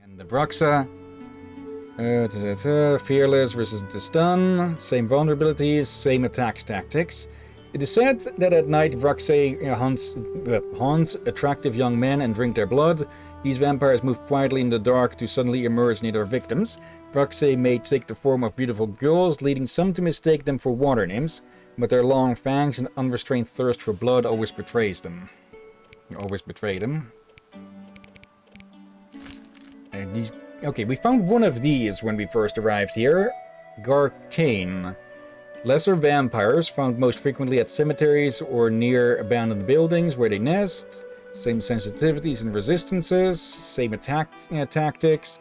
And the Broxa. Fearless, resistant to stun, same vulnerabilities, same attacks tactics. It is said that at night Vraxae haunt attractive young men and drink their blood. These vampires move quietly in the dark to suddenly emerge near their victims. Vraxae may take the form of beautiful girls, leading some to mistake them for water nymphs, but their long fangs and unrestrained thirst for blood always betray them. And these... Okay, we found one of these when we first arrived here. Garcane. Lesser vampires, found most frequently at cemeteries or near abandoned buildings where they nest. Same sensitivities and resistances, same attack tactics.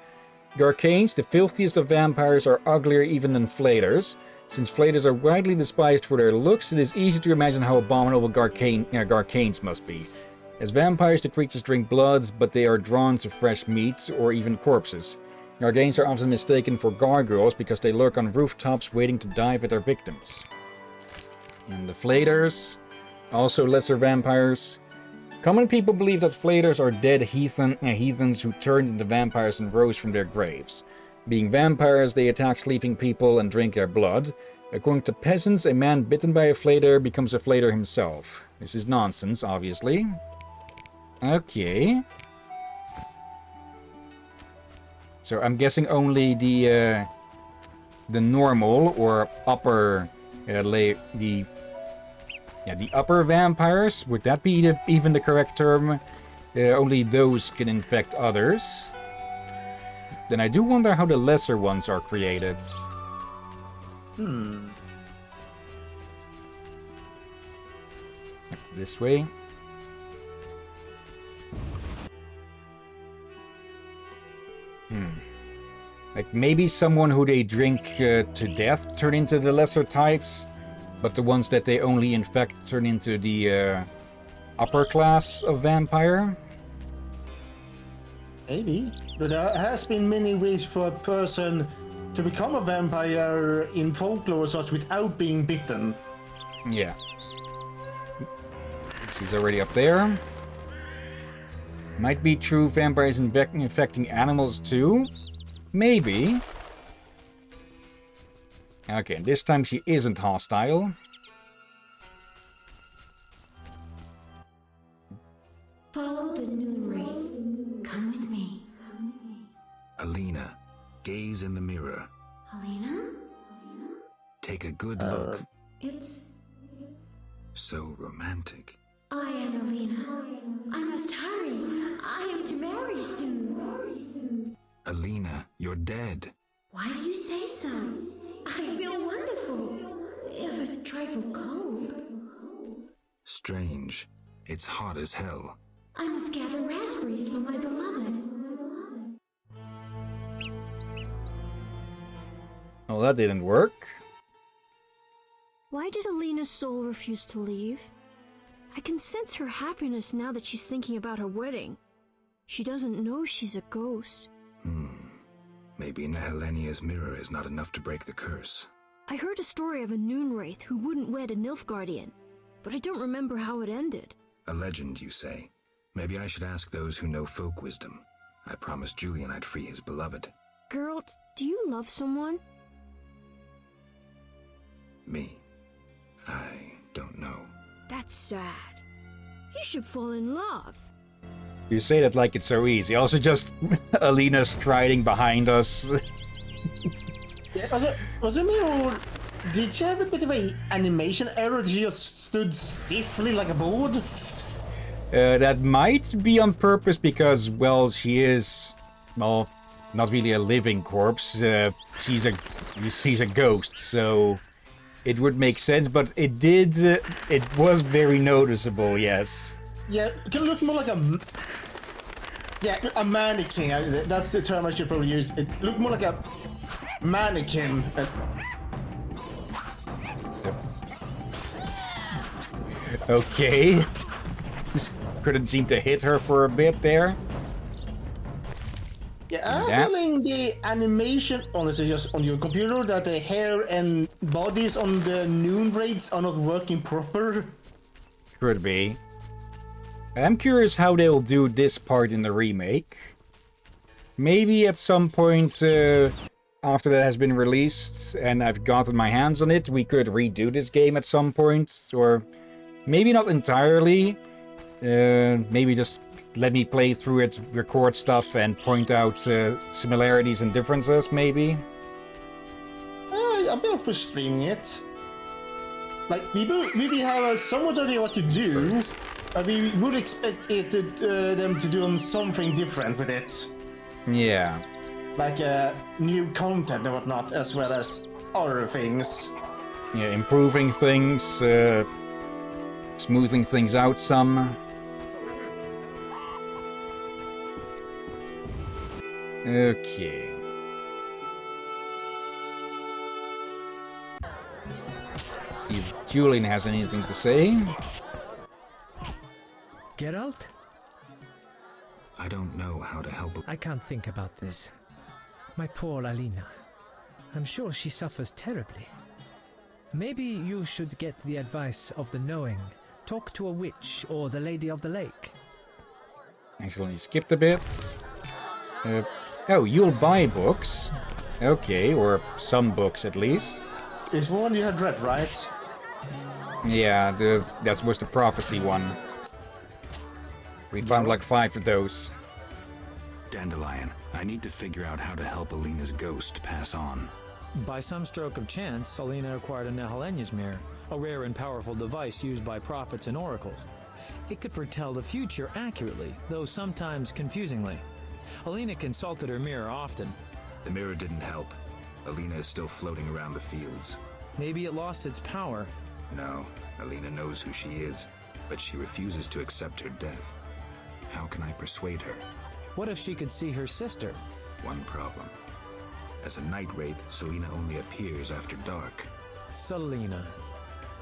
Garcanes, the filthiest of vampires, are uglier even than flayers. Since flayers are widely despised for their looks, it is easy to imagine how abominable Garcanes must be. As vampires, the creatures drink blood, but they are drawn to fresh meat or even corpses. Garganes are often mistaken for gargoyles because they lurk on rooftops waiting to dive at their victims. And the flayers, also lesser vampires. Common people believe that flayers are dead heathens who turned into vampires and rose from their graves. Being vampires, they attack sleeping people and drink their blood. According to peasants, a man bitten by a flayer becomes a flayer himself. This is nonsense, obviously. Okay. So I'm guessing only the normal or upper the upper vampires, would that be even the correct term? Only those can infect others. Then I do wonder how the lesser ones are created. This way. Like maybe someone who they drink to death turn into the lesser types, but the ones that they only infect turn into the upper class of vampire? Maybe. But there has been many ways for a person to become a vampire in folklore such without being bitten. Yeah. She's already up there. Might be true vampires infecting animals too? Maybe. Okay, this time she isn't hostile. Follow the noon wraith. Come with me. Alina, gaze in the mirror. Alina? Take a good look. It's... So romantic. I am Alina. I must hurry. I am to marry soon. Alina, you're dead. Why do you say so? I feel wonderful, if a trifle cold. Strange. It's hot as hell. I must gather raspberries for my beloved. Well, that didn't work. Why did Alina's soul refuse to leave? I can sense her happiness now that she's thinking about her wedding. She doesn't know she's a ghost. Maybe Nehelenia's mirror is not enough to break the curse. I heard a story of a noon wraith who wouldn't wed a Nilfgaardian, but I don't remember how it ended. A legend, you say? Maybe I should ask those who know folk wisdom. I promised Julian I'd free his beloved. Geralt, do you love someone? Me? I don't know. That's sad. You should fall in love. You say that like it's so easy. Also just Alina striding behind us. Yeah, was it me or did she have a bit of an animation error? She just stood stiffly like a board? That might be on purpose because, well, she is, well, not really a living corpse. She's a ghost, so it would make sense. But it did. It was very noticeable. Yes. Yeah, it can look more like a mannequin. That's the term I should probably use. It looked more like a mannequin. Okay. Couldn't seem to hit her for a bit there. Yeah, I'm feeling the animation, honestly, just on your computer, that the hair and bodies on the noon raids are not working proper. Could be. I'm curious how they'll do this part in the remake. maybe at some point after that has been released and I've gotten my hands on it, we could redo this game at some point. Or maybe not entirely. Maybe just let me play through it, record stuff, and point out similarities and differences, maybe. I'm up for streaming it. Like, we have somewhat idea what to do, but we would expect them to do something different with it. Yeah. Like new content and whatnot, as well as other things. Yeah, improving things, smoothing things out some. Okay. Let's see if Julian has anything to say. Geralt? I don't know how to help. I can't think about this. My poor Alina. I'm sure she suffers terribly. Maybe you should get the advice of the knowing. Talk to a witch or the Lady of the Lake. Actually, skipped a bit. Oh, you'll buy books. Okay, or some books at least. It's one you had read, right? Yeah, that was the prophecy one. We found like 5 of those. Dandelion, I need to figure out how to help Alina's ghost pass on. By some stroke of chance, Alina acquired a Nehelenia's mirror, a rare and powerful device used by prophets and oracles. It could foretell the future accurately, though sometimes confusingly. Alina consulted her mirror often. The mirror didn't help. Alina is still floating around the fields. Maybe it lost its power. No, Alina knows who she is, but she refuses to accept her death. How can I persuade her? What if she could see her sister? One problem. As a night wraith, Selena only appears after dark. Selena.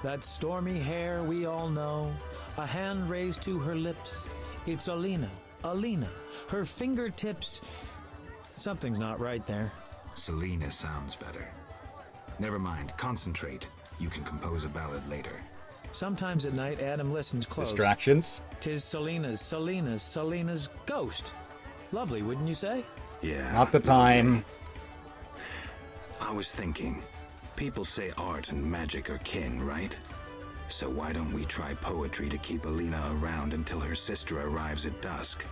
That stormy hair we all know. A hand raised to her lips. It's Alina. Alina. Her fingertips. Something's not right there. Selena sounds better. Never mind, concentrate. You can compose a ballad later. Sometimes at night, Adam listens close. Distractions. 'Tis Selena's ghost. Lovely, wouldn't you say? Yeah. Not the time. I was thinking, people say art and magic are kin, right? So why don't we try poetry to keep Alina around until her sister arrives at dusk?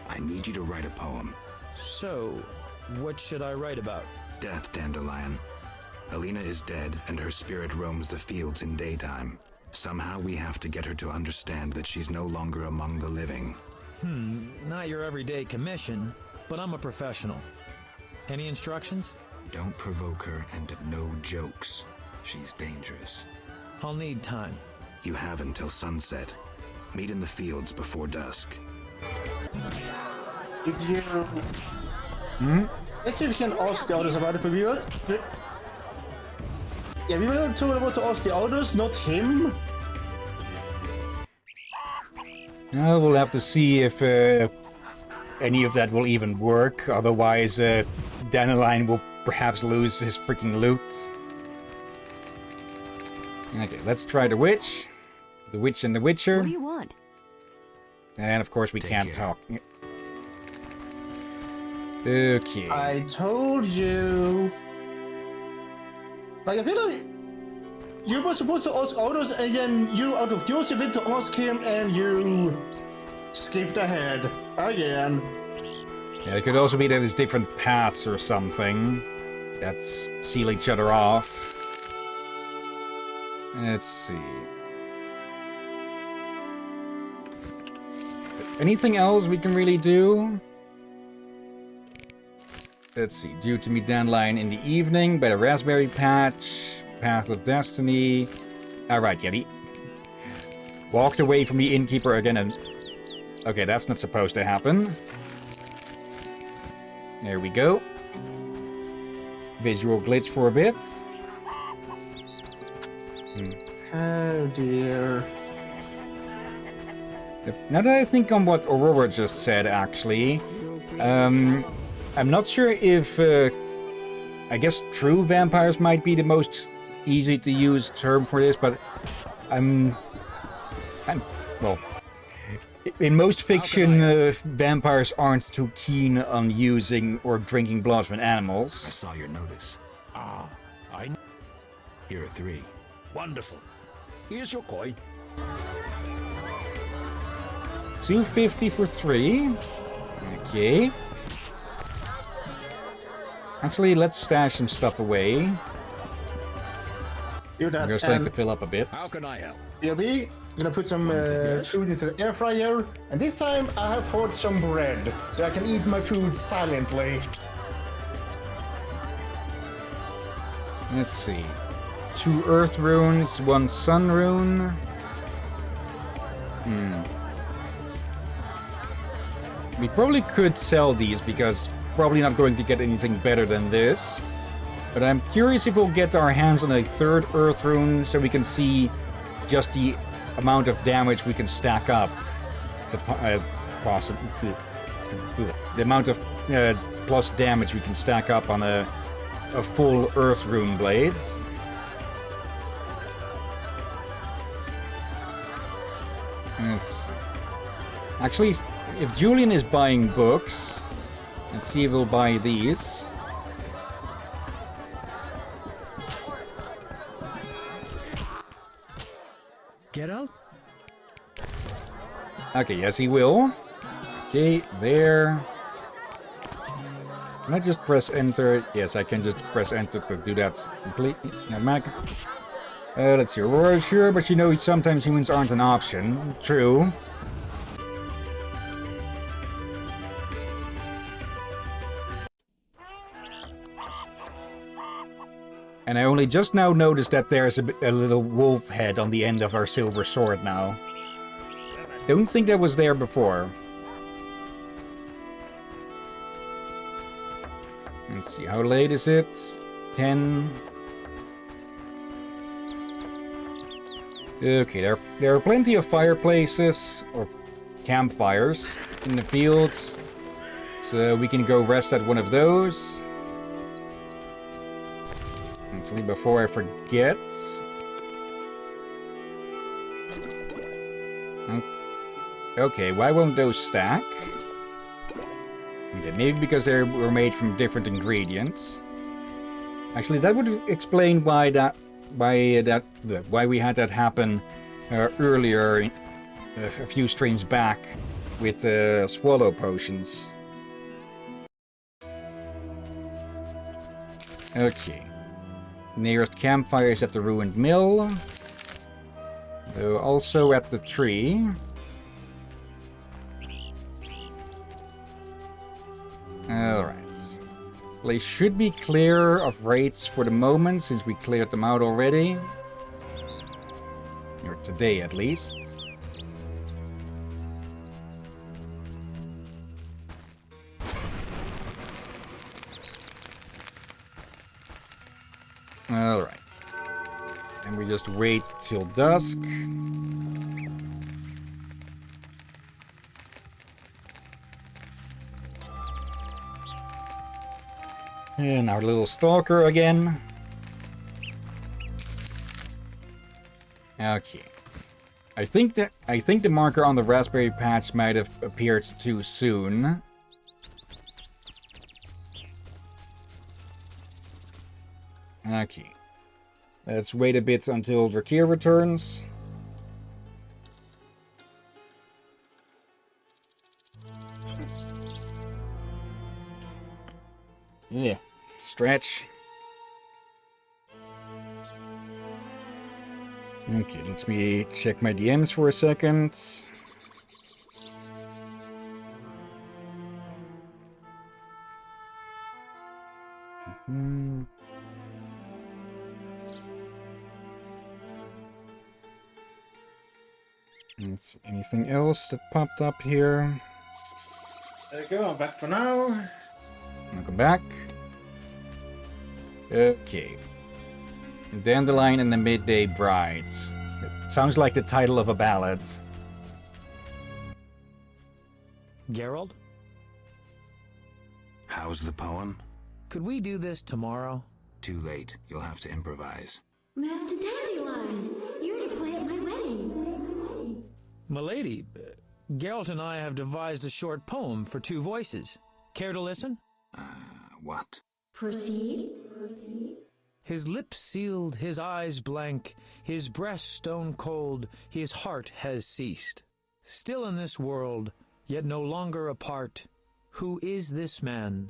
I need you to write a poem. So, what should I write about? Death, Dandelion. Alina is dead, and her spirit roams the fields in daytime. Somehow we have to get her to understand that she's no longer among the living. Not your everyday commission, but I'm a professional. Any instructions? Don't provoke her, and no jokes. She's dangerous. I'll need time. You have until sunset. Meet in the fields before dusk. Did you... Let's see if we can ask the others about it, but we were... Yeah, we were told about to ask the others, not him. We'll have to see if any of that will even work. Otherwise, Dandelion will perhaps lose his freaking loot. Okay, let's try the witch. The witch and the witcher. What do you want? And of course we Take can't care. talk. Okay. I told you. Like, I feel like you were supposed to ask others, and then you, out of curiosity, went to ask him, and you skipped ahead again. Yeah, it could also be that it's different paths or something that seal each other off. Let's see. Is there anything else we can really do? Let's see. Due to meet Dandelion in the evening by the raspberry patch. Path of Destiny. Alright, Yeti. Walked away from the innkeeper again and... Okay, that's not supposed to happen. There we go. Visual glitch for a bit. Oh dear. Now that I think on what Aurora just said, actually, I'm not sure if, I guess true vampires might be the most easy to use term for this, but well, in most fiction, vampires aren't too keen on using or drinking blood from I animals. saw your notice. Ah, I... Here are 3. Wonderful. Here's your coin. 250 for 3. Okay. Actually, let's stash some stuff away. Do that. I'm just trying to fill up a bit. How can I help? Here we gonna put some food into the air fryer, and this time I have forged some bread, so I can eat my food silently. Let's see. 2 earth runes, 1 sun rune. We probably could sell these because probably not going to get anything better than this. But I'm curious if we'll get our hands on a 3rd earth rune so we can see just the amount of damage we can stack up. To the amount of plus damage we can stack up on a full earth rune blade. Let's actually, if Julian is buying books, let's see if he'll buy these. Geralt? Okay, yes, he will. Okay, there. Can I just press enter? Yes, I can just press enter to do that completely. Let's see. Aurora, sure, but you know, sometimes humans aren't an option. True. And I only just now noticed that there's a little wolf head on the end of our silver sword now. Don't think that was there before. Let's see, how late is it? 10. Okay, there are plenty of fireplaces, or campfires, in the fields. So we can go rest at one of those. Actually, before I forget... Okay, why won't those stack? Okay, maybe because they were made from different ingredients. Actually, that would explain why we had that happen earlier, a few streams back, with swallow potions. Okay. Nearest campfire is at the ruined mill. Also at the tree. Alright. Place should be clear of raids for the moment, since we cleared them out already. Or today, at least. Alright. And we just wait till dusk. And our little stalker again. Okay. I think the marker on the raspberry patch might have appeared too soon. Okay. Let's wait a bit until Drakir returns. Yeah. Stretch. Okay, let me check my DMs for a second. Anything else that popped up here? There you go, I'm back for now. Welcome back. Okay. Dandelion and the Midday Brides. It sounds like the title of a ballad. Geralt, How's the poem? could we do this tomorrow? Too late. You'll have to improvise. Master Dandelion, you're to play at my wedding. Milady, Geralt and I have devised a short poem for 2 voices. Care to listen? What? Proceed. His lips sealed, his eyes blank, his breast stone cold, his heart has ceased. Still in this world, yet no longer apart. Who is this man?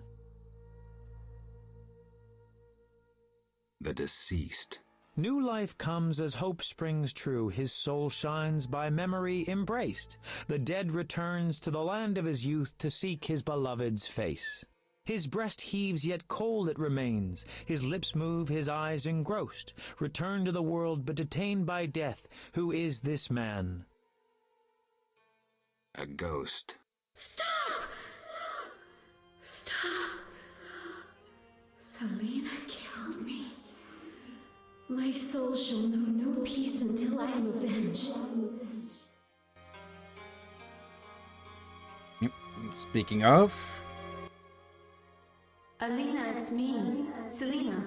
The deceased. New life comes as hope springs true. His soul shines by memory embraced. The dead returns to the land of his youth to seek his beloved's face. His breast heaves, yet cold it remains. His lips move, his eyes engrossed. Returned to the world, but detained by death. Who is this man? A ghost. Stop! Stop! Selena killed me. My soul shall know no peace until I am avenged. Speaking of... Alina, it's me, Selena.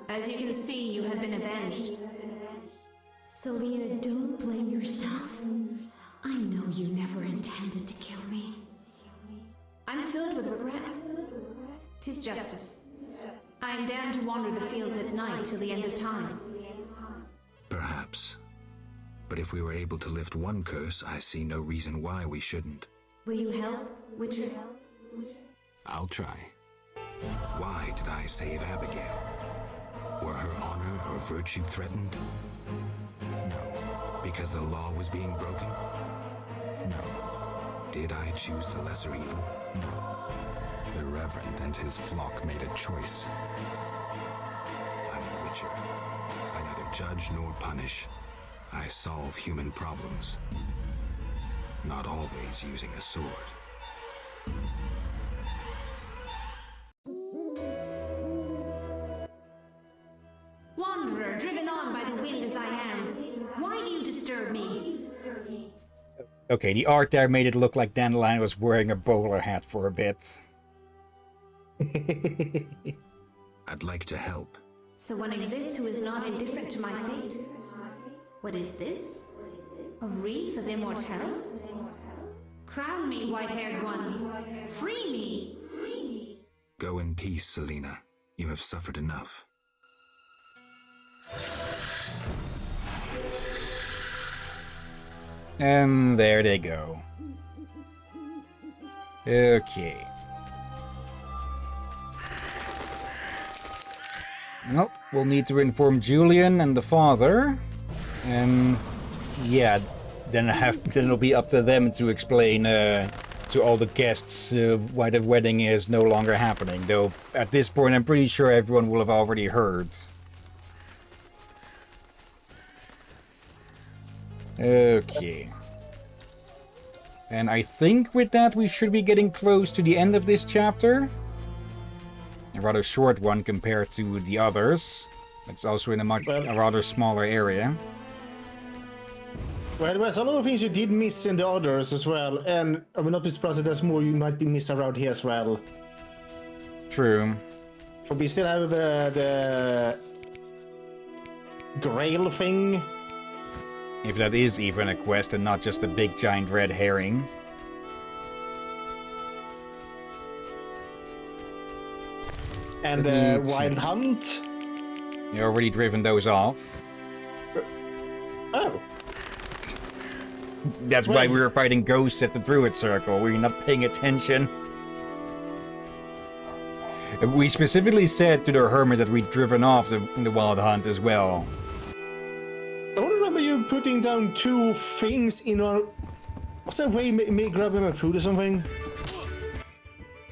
As you can see, you have been avenged. Selena, don't blame yourself. I know you never intended to kill me. I'm filled with regret. 'Tis justice. I am damned to wander the fields at night till the end of time. Perhaps. But if we were able to lift one curse, I see no reason why we shouldn't. Will you help, Witcher? I'll try. Why did I save Abigail? Were her honor or virtue threatened? No. Because the law was being broken? No. Did I choose the lesser evil? No. The Reverend and his flock made a choice. I'm a Witcher. I neither judge nor punish. I solve human problems. Not always using a sword. Wanderer, driven on by the wind as I am, why do you disturb me? Okay, the art there made it look like Dandelion was wearing a bowler hat for a bit. I'd like to help. So one exists who is not indifferent to my fate. What is this? A wreath of immortality? Crown me, white-haired one. Free me! Go in peace, Selena. You have suffered enough. And there they go. Okay. Well, we'll need to inform Julian and the father. And yeah, then it'll be up to them to explain to all the guests why the wedding is no longer happening. Though at this point, I'm pretty sure everyone will have already heard. Okay. And I think with that we should be getting close to the end of this chapter. A rather short one compared to the others. It's also in a rather smaller area. Well, there's a lot of things you did miss in the others as well, and I will not be surprised if there's more you might be miss around here as well. True. For we still have the Grail thing. If that is even a quest and not just a big giant red herring. And the Wild Hunt. You already driven those off. Oh. That's why we were fighting ghosts at the Druid Circle. Were you not paying attention? We specifically said to the hermit that we'd driven off in the Wild Hunt as well. I don't remember you putting down 2 things in our... Was that way me grabbing my food or something?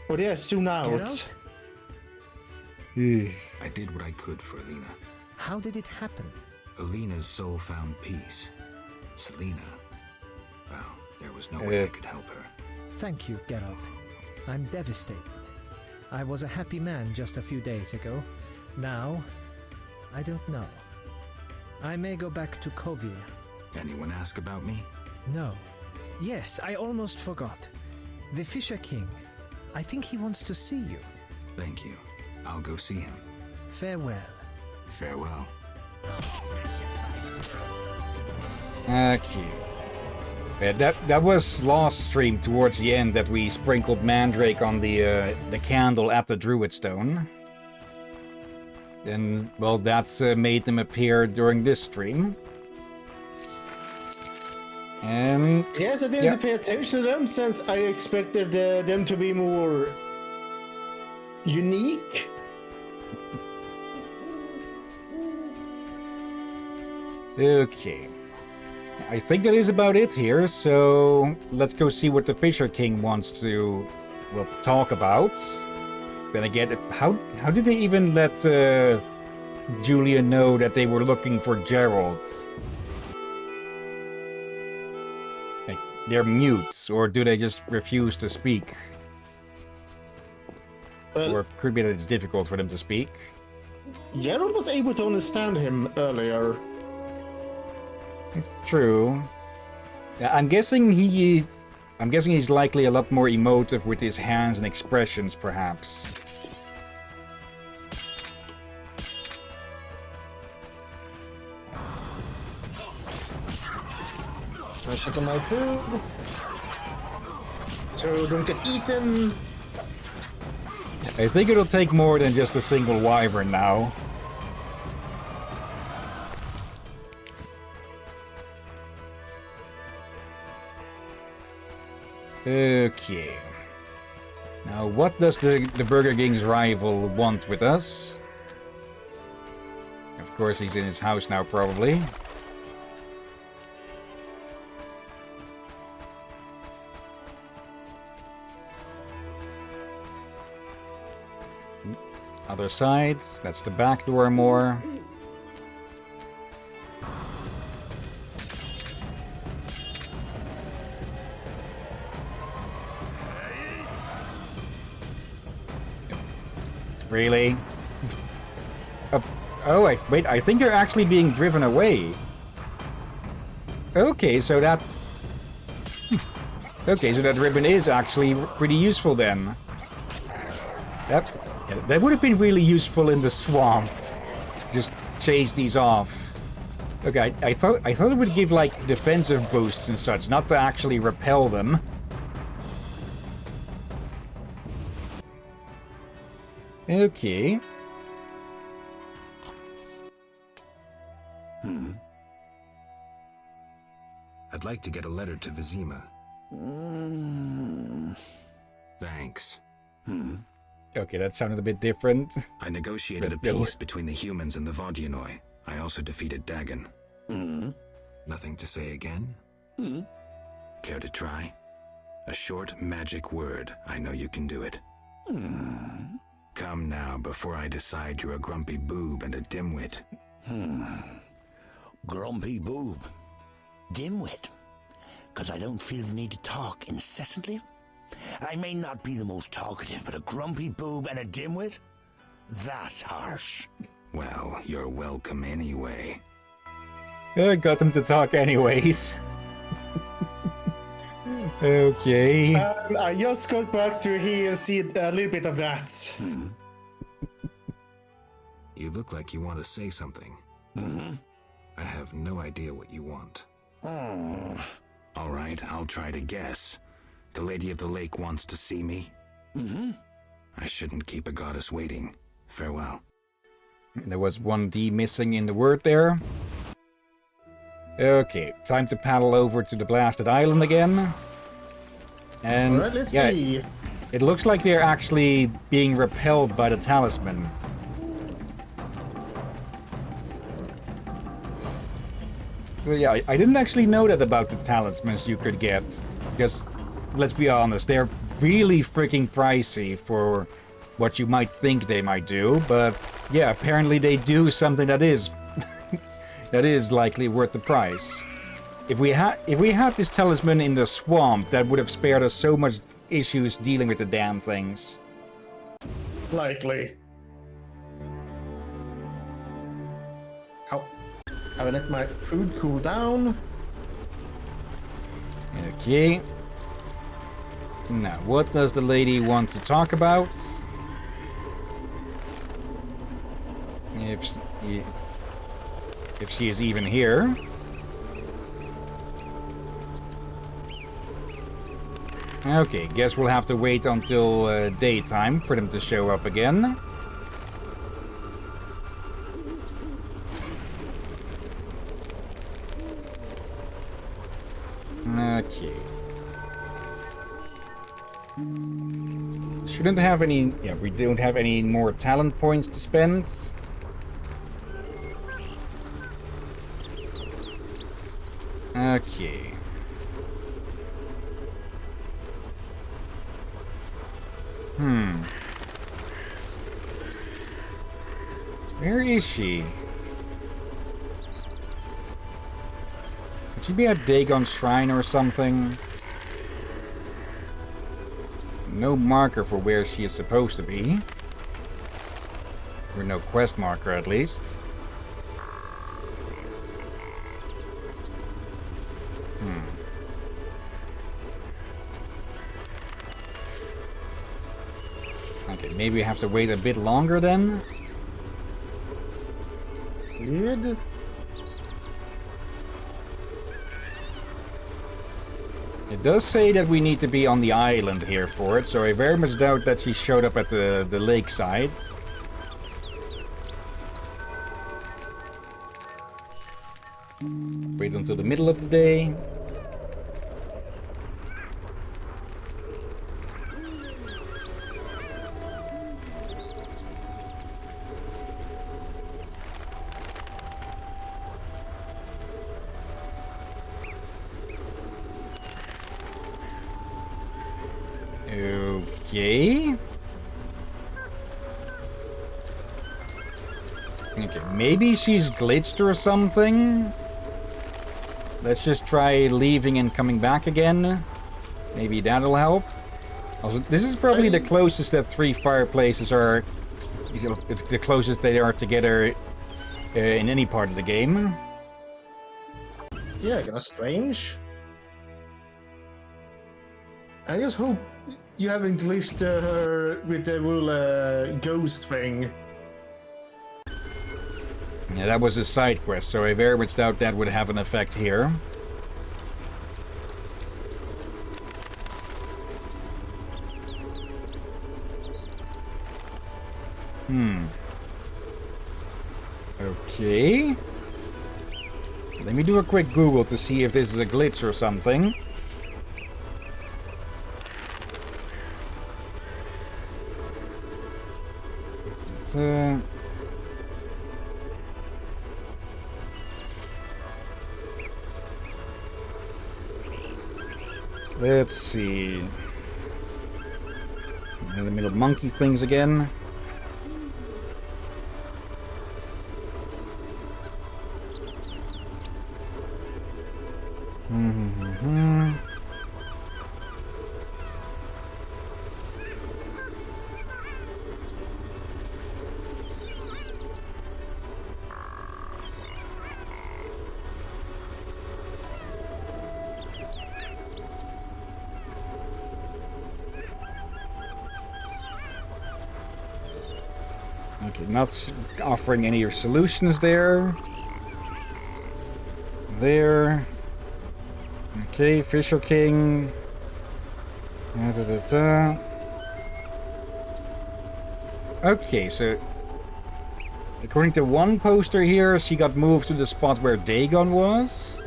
Or they are soon out. I did what I could for Alina. How did it happen? Alina's soul found peace. Selena, well, there was no way I could help her. Thank you, Geralt. I'm devastated. I was a happy man just a few days ago. Now, I don't know. I may go back to Kovir. Anyone ask about me? No. Yes, I almost forgot. The Fisher King. I think he wants to see you. Thank you. I'll go see him. Farewell. Farewell. Okay. Yeah, that was last stream towards the end that we sprinkled Mandrake on the candle at the Druid Stone. Then, well, that's made them appear during this stream. And Yes, I didn't pay attention to them since I expected them to be more unique. Okay. I think that is about it here, so let's go see what the Fisher King wants to, well, talk about. Then again, how did they even let Julia know that they were looking for Gerald? Like, they're mutes, or do they just refuse to speak? Well, Or it could be that it's difficult for them to speak. Gerald was able to understand him earlier. True. Yeah, I'm guessing he's likely a lot more emotive with his hands and expressions, perhaps. I'm checking my food. So don't get eaten. I think it'll take more than just a single wyvern now. Okay. Now, what does the Burger King's rival want with us? Of course, he's in his house now, probably. Other side, that's the back door more. Really? Oh, wait, I think they're actually being driven away. Okay, so that... Okay, so that ribbon is actually pretty useful then. That would have been really useful in the swamp. Just chase these off. Okay, I thought it would give like defensive boosts and such, not to actually repel them. Okay. I'd like to get a letter to Vizima. Thanks. Okay, that sounded a bit different. I negotiated a peace between the humans and the Vodyanoi. I also defeated Dagon. Nothing to say again? Care to try? A short magic word. I know you can do it. Come now, before I decide you're a grumpy boob and a dimwit. Grumpy boob. Dimwit. 'Cause I don't feel the need to talk incessantly. I may not be the most talkative, but a grumpy boob and a dimwit? That's harsh. Well, you're welcome anyway. Got them to talk anyways. Okay. I just got back to here and see a little bit of that. You look like you want to say something. I have no idea what you want. All right, I'll try to guess. The Lady of the Lake wants to see me? I shouldn't keep a goddess waiting. Farewell. There was one D missing in the word there. Okay, time to paddle over to the blasted island again. And Alright, let's see. It looks like they're actually being repelled by the talisman. So yeah, I didn't actually know that about the talismans you could get. Because, let's be honest, they're really freaking pricey for what you might think they might do. But yeah, apparently they do something that is that is likely worth the price. If we had this talisman in the swamp, that would have spared us so much issues dealing with the damn things. Likely. Ow. I will let my food cool down. Okay. Now, what does the lady want to talk about? If she is even here. Okay, guess we'll have to wait until daytime for them to show up again. Okay. Shouldn't have any... Yeah, we don't have any more talent points to spend. Okay. Where is she? Could she be at Dagon's shrine or something? No marker for where she is supposed to be. Or no quest marker, at least. Okay, maybe we have to wait a bit longer then? Weird. It does say that we need to be on the island here for it, so I very much doubt that she showed up at the lakeside. Wait until the middle of the day. Okay. Okay, maybe she's glitched or something. Let's just try leaving and coming back again. Maybe that'll help. Also, this is probably the closest that 3 fireplaces are. It's the closest they are together in any part of the game. Yeah, kinda strange. I just hope you haven't glitched her with the whole ghost thing. Yeah, that was a side quest, so I very much doubt that would have an effect here. Okay. Let me do a quick Google to see if this is a glitch or something. Let's see. In the middle monkey things again. Okay, not offering any solutions there. There. Okay, Fisher King. Okay, so according to one poster here, she got moved to the spot where Dagon was.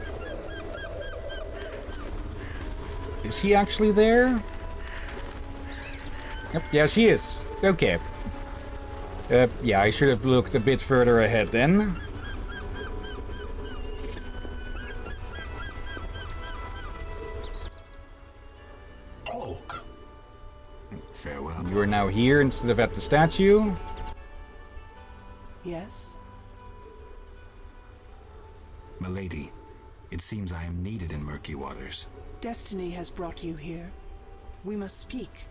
Is he actually there? Yep, yeah, she is. Okay. Yeah, I should have looked a bit further ahead then. Cloak. Farewell. You are now here instead of at the statue. Yes? Milady, it seems I am needed in murky waters. Destiny has brought you here. We must speak.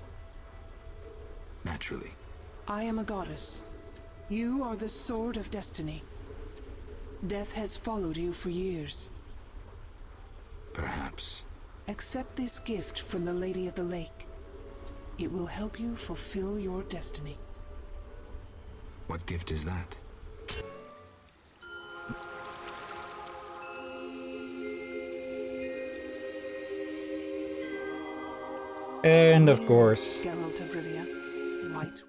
Naturally. I am a goddess. You are the Sword of Destiny. Death has followed you for years. Perhaps. Accept this gift from the Lady of the Lake. It will help you fulfill your destiny. What gift is that? And of course, Geralt of Rivia, White